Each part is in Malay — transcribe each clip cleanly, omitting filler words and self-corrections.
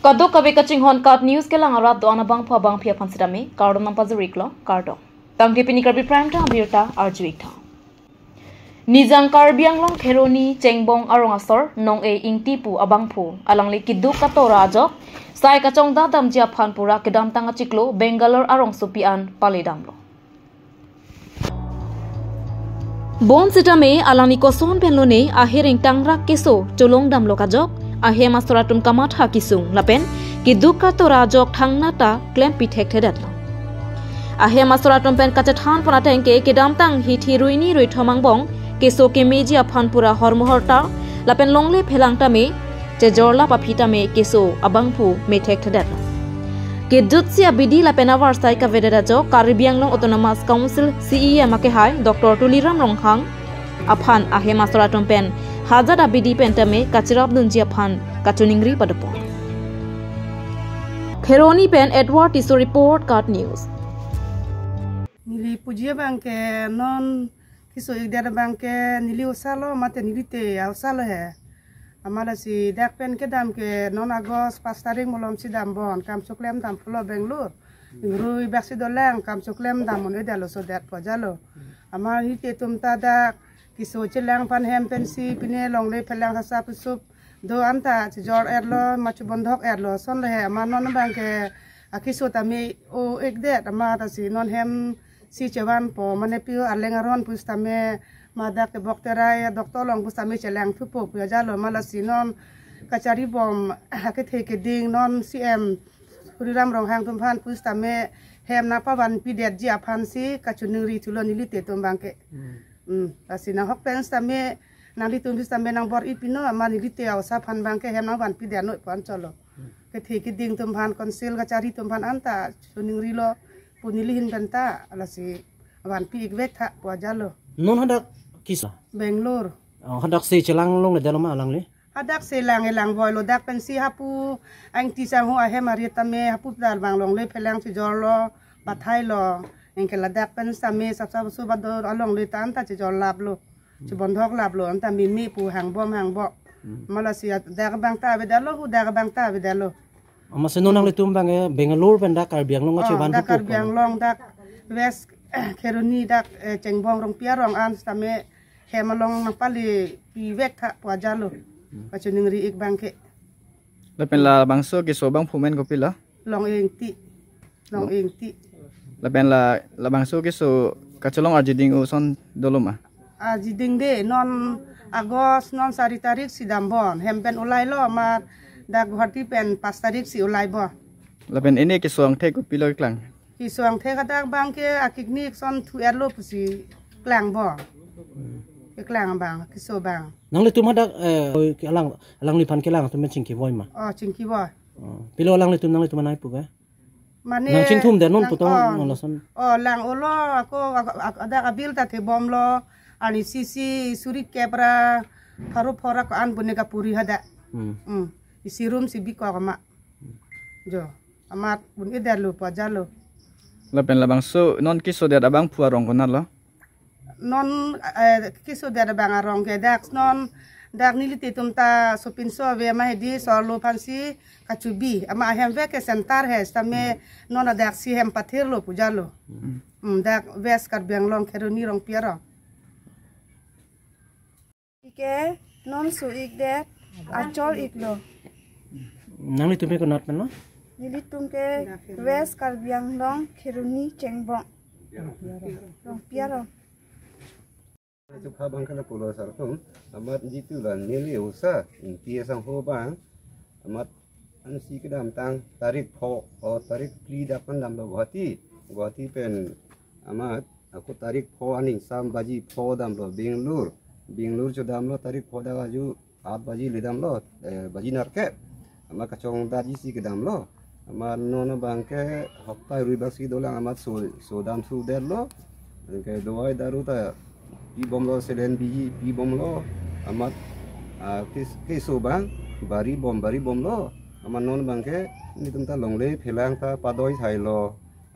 Kadok kabe kaching hon kat news ke lang arat do anabang pha bang phia phan sidame kardom nam pazurik lo kardom tangke pini karbi prime ta birta arjuik tha Nizang karbiang long kheroni chengbong arong asor nong e ingtipu abangphu alangli kiduk katora ajok sai kachong da dam jia phan pura kedam tanga chiklo Bangalore arong supian paledam lo Bon sitame alani koson penlo ne ahiring tangra keso cholong dam lo kajok ahe mastoratum kamat hakisung lapen kiduk katora jok thangna ta klem pithek thedat lo ahe mastoratum pen kachathan panatengke kedam tang hithi ruini rui thomang bong keso ke meji aphan pura hormohorta lapen longle phelangta me je jorla paphita me keso abangphu me thek thedat ke jutsia bidi lapen awar sai ka vedera jo Caribbean long autonomous council CEM ake hai Dr. Tuliram Ronghang aphan ahe mastoratum pen Hazard abidi pentame kachirab dunji aphan kachuningri padapo Kheroni pen Edward Tiso report card news Nili pujia bangke non kiso igdara bangke nili usalo mate nili te usalo he amala si dak pen ke dam ke non agos pastaring molom si dam bon kam suklem dam pulo Bangalore rui baksi doleng kam suklem dam mon edalo so dat pojalo amal hite tumta dak kiso chelang pan hem pensi pine long le phelang hasa pusup do anta jor erlo machu bondhok erlo son le amar non bangke akiso tami o ekde amata si non hem si chewan po mane pio alengaron pustame madak ke bakteria doktor long pustame chelang thupo pio jalo malasinon kachari bom hake theke ding non CM Tuliram Ronghang tumphan pustame hem na pawan pidet ji aphan si kachunuri thulo nilite tumbangke asina hok pens tame nang litum pustame nang bor ipino ama nilite awsa phan bangke hem na wan pidet noi pan cholo ke theke ding tumphan konsil kachari tumphan anta chunuri lo punilihin benta alasi wan pi igwek tha pojalo non hadak kisa Bangalore hadak se chelang long le daloma alang le hadak se lang elang boilo dak pensi hapu ang tisang ho ahe maritame hapu dal bang long le phelang si jorlo pathai lo engke ladak pen same sapsa su bador along le tan ta si jor lablo si bondhok lablo anta mimi pu hang bom hang bo malasi dak bang ta bedalo hu dak bang ta bedalo ama se nonang le tumbang e Bangalore pen dak Caribbean long che ban dak Caribbean long dak west Kheroni dak chengbong rong pia rong an same hemalong napali pi wek tha pojalo pachuningri ik bangke lapen la bangso ke sobang phumen ko pila long eng ti lapen la bangso ke so kacholong arjiding o son doloma ajiding de non agos non sari tarik sidambon hempen ulai lo ma dak guwahati pen 5 tarik si ulai bo lapen ene ke soang the ko pila klang ki soang the kadak bangke akiknik son thu erlo pusi klang bo klang bang ki so bang nang le tum hadak alang li phan kelang tum chingki boy ma chingki bo pilo alang le tum nang le tum nai pu ga mane nang chingthum de non puto non son lang olo ako ada abil ta the bom lo ani sisi suri kebra tharu phora ko an bunega puri hada isirum sibi ko kama jo amat bun edalu pajalo lapen la bangso non kiso de abang puarong konal lo non kiso de abang arong ke dak non dak nilite tumta sopinso ve ma hedi solo phansi kachubi ama hem ve ke center he same non dak si hem pathir lo pujalo dak west Caribbean long Kheroni rong piara ike non su ik de achol ik lo nang le tum ko not pen no nilitum ke west Caribbean long Kheroni chengbong rong piara Itu kabang kana pulau sartung amat jitu lan nili usa intia sang ho bang amat ansi kedam tang tarik pho o tarik pli dapan dam guati pen amat aku tarik pho aning sam baji pho dam lo Bangalore cho dam lo tarik pho da baju 8 baji le dam lo baji narke amat kacong daji si kedam lo amat nono bangke hoktai rui baksi dolang amat so dam su der lo ke doai daru ta pi bom lo selen biji pi bom lo amat keso bang bari bom lo amat non bangke ni tumta longle phelang ta padoi thai lo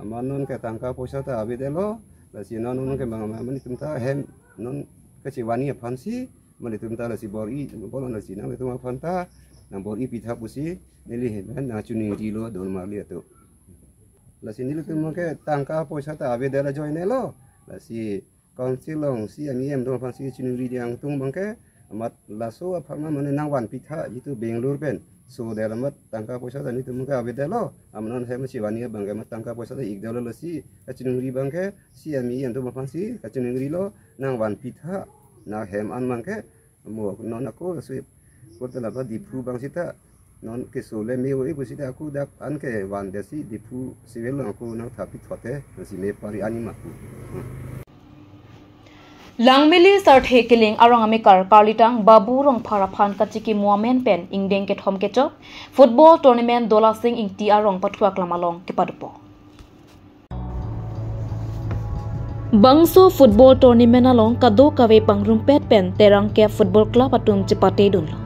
amat non ke tangka poisa ta abide lo la si non ke bang amat ni tumta hem non keciwani phansi malitum ta la si bori bolon la si nang litum phanta nambor ipitha pusi nili hemen na chuni rilo don mali tu la si nili tu mangke tangka poisa ta ave dela join lo la si konsilong si amiem don pan si chuni ri yang tung mangke amat laso apama mane nangwan pitha itu Bangalore pen so dela mat tangka poisa ta ni tu mangke ave dela amnon hem si wani bangke mat tangka poisa ta ik dela lo si chuni ri bangke si amiem don pan si chuni ri lo nangwan pitha na hem an mangke mo non aku so ko tala ba dipu bang sita non ke sole me oi bu sita aku dak an ke wan desi dipu sivel aku nang thapi thote si me pari ani maku Langmili sarthe kiling arang amikar karlitang babu rong pharaphan kachiki muamen pen ingdeng ke thom ke chop football tournament dola sing ing ti arong pathua klamalong ke padupo Bangso football tournament along kado kawe pangrum pet pen terang ke football club atum chipate dunlo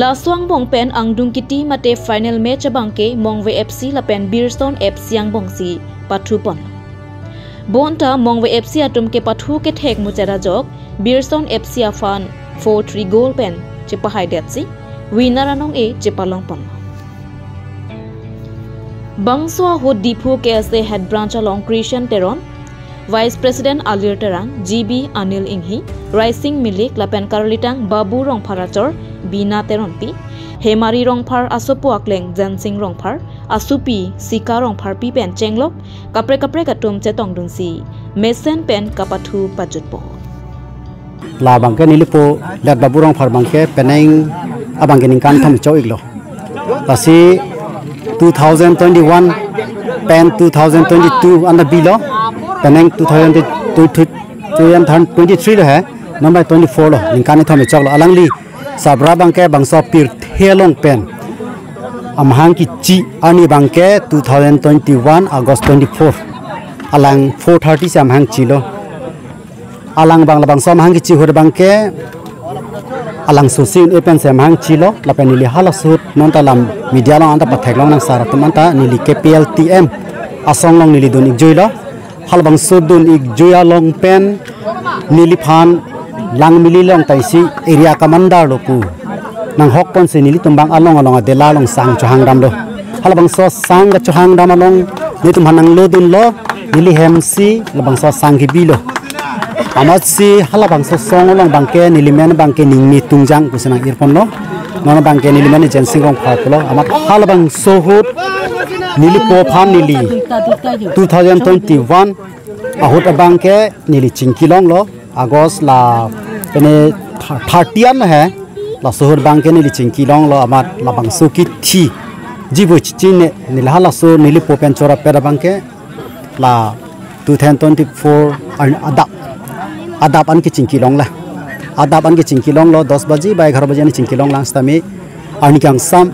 Laswang bong pen angdung kiti mate final match bangke Mongwe FC la pen Beerstone FC yang bongsi pathu pon Bonta Mongwe FC atum ke pathu ke thek muchara jok Beerstone FC afan 4-3 goal pen chipahai detsi winner anong e chipalong pon Bangso ho dipu ke ase head branch along Christian Teron Vice President Alir Terang, GB Anil Inghi, Rising Milik Lapen Karolitang Babu Rongpharachor, Bina Teronpi, Hemari Rongphar Asopo Akleng Jansing Rongphar, Asupi Sika Rongphar Pi Pen Chenglok, Kapre Katum Chetong Dunsi, Mesen Pen Kapathu Pajutpo. La bangke nilipo dat Babu Rongphar bangke peneng abangke ningkan tham chow iglo. Pasi 2021 pen 2022 anda bilo Penang 2023 lo hai number 24 lo ningkani thome chak lo alangli sabra bangke bangso pir thelong pen amhang ki chi ani bangke 2021 August 24 alang 4:30 se amhang chi lo alang bangla bangso amhang ki chi hor bangke alang sosin epen se amhang chi lo la penili halasut non talam media lo anta pathek long nang sara tumanta nili KPLTM asong long nili donik joilo halbang sudun ik joya long pen niliphan langmili long taisi area commander loku nang hokpon se nili tumbang along adela long sang chohang dam do halbang so sang chohang dam along ni tumhan nang lodun lo nili hemsi labang so sang gi bilo amat si halabang so song long bangke nili men bangke ningmi tungjang kusenang irpon lo non bangke nili men agency rong phaklo amat halabang so hut nili pophan nili 2021 ahut abangke nili chingkilong lo August la pene 30 an hai la sohor bangke nili chingkilong lo amat la bangso ki thi jibo chine nili hala so nili popen chora pera bangke la 2024 adap an ki chingkilong la adap an ki chingkilong lo 10 baji by 11 baji ni chingkilong lang stami ani kyang sam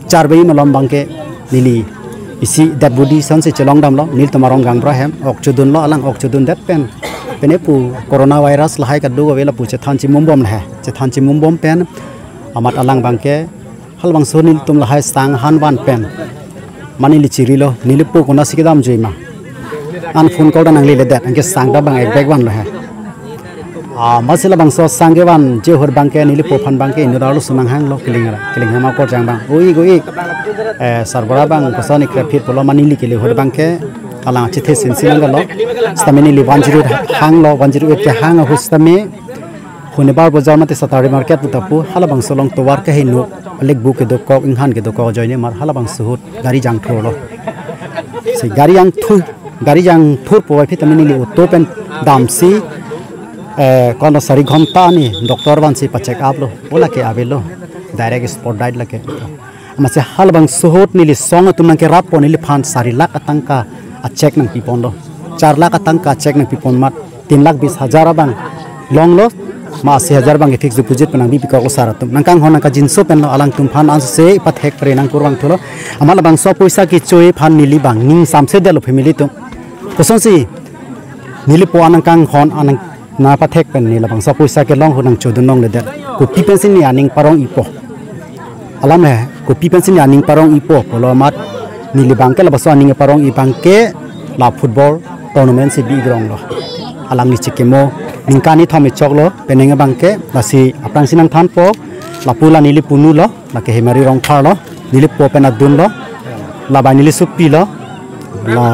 4 baji malom bangke nili isi that body san se chelong dam lo nil tamarong gang brahem okchudun lo alang okchudun that pen penepu coronavirus lahai ka duwa vela pu che than chi mumbom la che than chi mumbom pen amat alang bangke halbang sonil tum lahai sang han ban pen mani li chiri lo nilipu kona sikidam joima an phone call nang le that angke sang da bang ek bag ban lo ha masila bang so sangge ban je hor bangke nilipu phan bangke induralu sunang hang lo kiling hama ko jang bang oi go ik sarbara bang kosani krapit polo manili kele hor bangke ala chithe sinsilang lo stamini li 108 hang lo 108 ke hang hustame hunebar bazar mate satari market putapu hala bang solong towar ka hinu alek bu ke do ko inghan ke do ko joine mar hala bang suhut gari jang thor lo se gari jang thur po vitamini li open damsi kono sari ghomta ni doctor ban si check up lo ola ke avelo direct spot diet la ke amase halbang suhut nili song tumang ke rapo nili phan sari lak atangka a check nang pipon lo 4 lakh atangka check nang pipon mat 3,20,000 bang long lo ma 80,000 bang fixed deposit panang bi ka ko sara tum nangkang hona ka jinso pen lo alang tum phan an se pathek pre nang kurwang thulo amala bang so poisa ki choi phan nili bang ning samse delo family tum koson si nili po anang kang hon anang na pathek pen ni labang so poisa ke long hunang chodun nong le der ko pi pensin ni aning parong ipo alam he ko pi pensin ni aning parong ipo polo mat nili bang ke labaso aning parong i bang ke la football tournament se bi grong lo alang ni chikemo ningkani thome choklo penenga bang ke lasi apang sinang than po lapula nili punu lo la ke hemari rong thar lo nili popena dun lo la ba nili supi lo la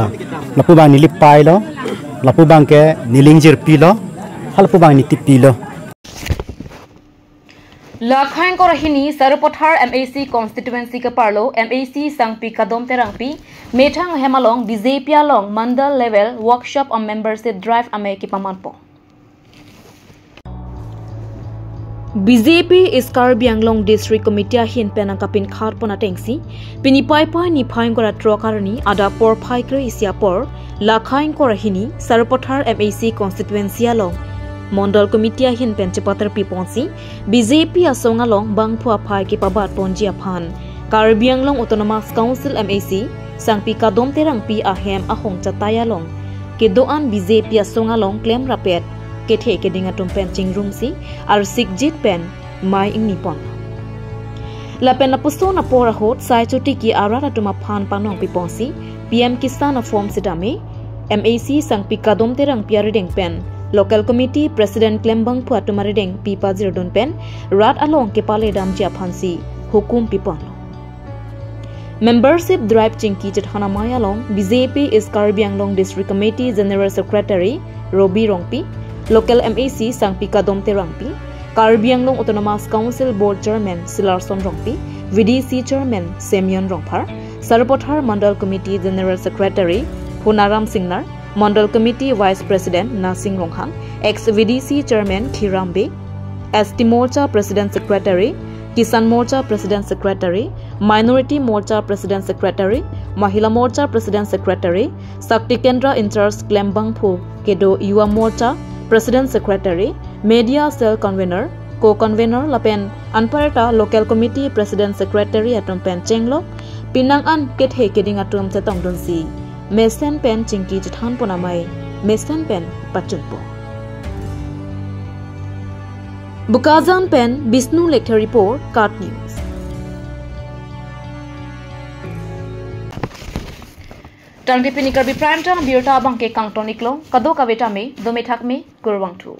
lapu bang nili pai lo lapu bang ke nilingjir pi lo halpu bang ni tipi lo Lakhain korahini Sarupothar MAC constituency ka parlo MAC sangpi kadom terangpi methang hemalong BJP along mandal level workshop on membership drive ame ki pamanpo BJP is Karbi Anglong District Committee hin penang kapin khar pona tengsi pini pai ni phain kora trokarani ada por phai kre isia por Lakhain korahini Sarupothar MAC constituency along Mondal Committee hin penchepatar piponsi BJP asong along bangphua phai ki pabat ponji aphan Karbi Anglong Autonomous Council MAC sangpi kadom terang pi ahem ahong chataya long ke doan BJP asong along claim rapet ke the ke dinga tum pen chingrum si ar sikjit pen mai ing nipon la pen apusto na pora hot sai chuti ki arara tuma phan panong piponsi PM Kisan form sidame MAC sangpi kadom terang pi arideng pen Local Committee President Klembang Puatumarideng Pipa Zirdon Pen Rat along Kepale Damjia Phansi Hukum Pipon Membership Drive Chinki Chethanamaya Long BJP is Karbi Anglong District Committee General Secretary Robi Rongpi Local MAC Sangpi Kadom Terangpi Karbi Anglong Autonomous Council Board Chairman Silarson Rongpi VDC Chairman Semyon Rongphar Sarupothar Mandal Committee General Secretary Hunaram Singnar Mandal Committee Vice President Nasing Ronghang, ex-VDC Chairman Khirambe, ST Morcha President Secretary, Kisan Morcha President Secretary, Minority Morcha President Secretary, Mahila Morcha President Secretary, Sakti Kendra in charge Klembang Phu, Kedo Yuwa Morcha President Secretary, Media Cell Convener, Co-Convener Lapen Anparata Local Committee President Secretary Atom Pen Chenglo, Pinang An Kethe Keding Atom Setong Dunsi. Mesen pen cingki jithan ponamai mesen pen pachunpo Bukazan pen Bisnu Lecture Report Card News Tangdi pinikar bi prime time biota bangke kangtoniklo kado kaveta me domethak me kurwang thu